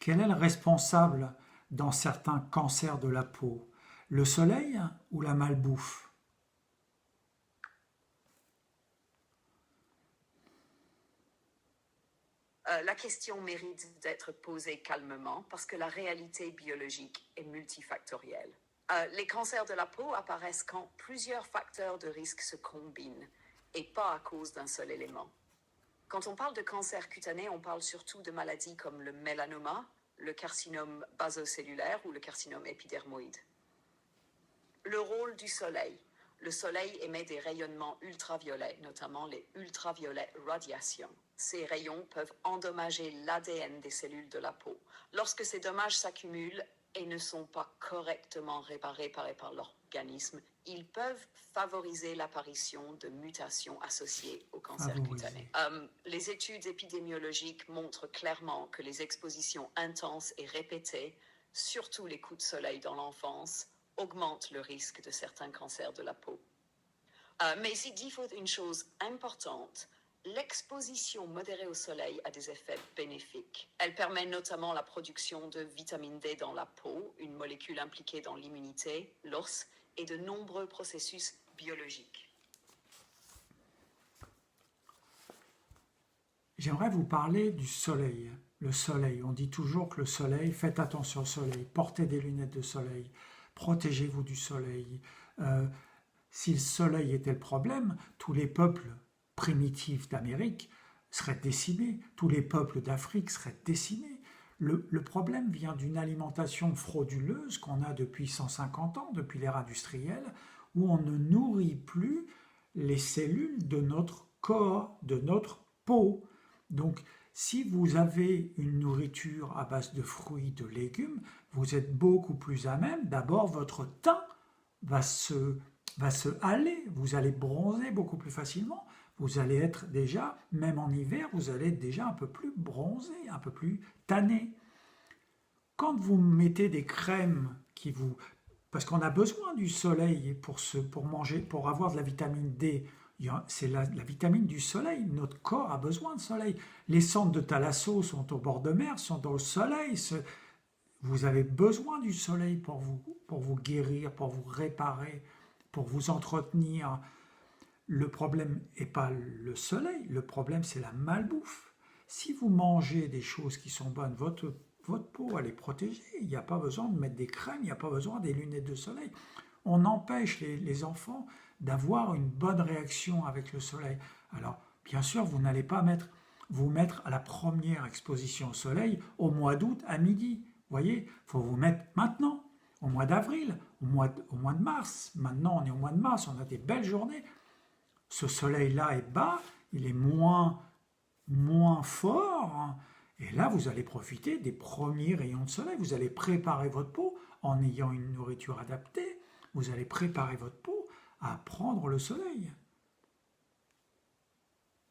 Quel est le responsable dans certains cancers de la peau? Le soleil ou la malbouffe? La question mérite d'être posée calmement parce que la réalité biologique est multifactorielle. Les cancers de la peau apparaissent quand plusieurs facteurs de risque se combinent et pas à cause d'un seul élément. Quand on parle de cancer cutané, on parle surtout de maladies comme le mélanoma, le carcinome basocellulaire ou le carcinome épidermoïde. Le rôle du soleil. Le soleil émet des rayonnements ultraviolets, notamment les ultraviolets radiations. Ces rayons peuvent endommager l'ADN des cellules de la peau. Lorsque ces dommages s'accumulent et ne sont pas correctement réparés par l'organisme, ils peuvent favoriser l'apparition de mutations associées au cancer cutané. Les études épidémiologiques montrent clairement que les expositions intenses et répétées, surtout les coups de soleil dans l'enfance, augmentent le risque de certains cancers de la peau. Mais il faut une chose importante. L'exposition modérée au soleil a des effets bénéfiques. Elle permet notamment la production de vitamine D dans la peau, une molécule impliquée dans l'immunité, l'os et de nombreux processus biologiques. J'aimerais vous parler du soleil. Le soleil, on dit toujours que le soleil, faites attention au soleil, portez des lunettes de soleil, protégez-vous du soleil. Si le soleil était le problème, tous les peuples primitifs d'Amérique seraient décimés, tous les peuples d'Afrique seraient décimés. Le problème vient d'une alimentation frauduleuse qu'on a depuis 150 ans, depuis l'ère industrielle, où on ne nourrit plus les cellules de notre corps, de notre peau. Donc, si vous avez une nourriture à base de fruits, de légumes, vous êtes beaucoup plus à même. D'abord, votre teint va se haler, vous allez bronzer beaucoup plus facilement. Vous allez être déjà, même en hiver, vous allez être déjà un peu plus bronzé, un peu plus tanné. Quand vous mettez des crèmes qui vous... Parce qu'on a besoin du soleil pour manger, pour avoir de la vitamine D. C'est la vitamine du soleil. Notre corps a besoin de soleil. Les centres de thalasso sont au bord de mer, sont au soleil. Vous avez besoin du soleil pour vous guérir, pour vous réparer, pour vous entretenir. Le problème n'est pas le soleil, le problème c'est la malbouffe. Si vous mangez des choses qui sont bonnes, votre peau elle est protégée, il n'y a pas besoin de mettre des crèmes, il n'y a pas besoin des lunettes de soleil. On empêche les enfants d'avoir une bonne réaction avec le soleil. Alors, bien sûr, vous n'allez pas vous mettre à la première exposition au soleil au mois d'août à midi. Vous voyez, il faut vous mettre maintenant, au mois d'avril, au mois de mars. Maintenant, on est au mois de mars, on a des belles journées. Ce soleil-là est bas, il est moins fort, hein. Et là, vous allez profiter des premiers rayons de soleil. Vous allez préparer votre peau en ayant une nourriture adaptée. Vous allez préparer votre peau à prendre le soleil.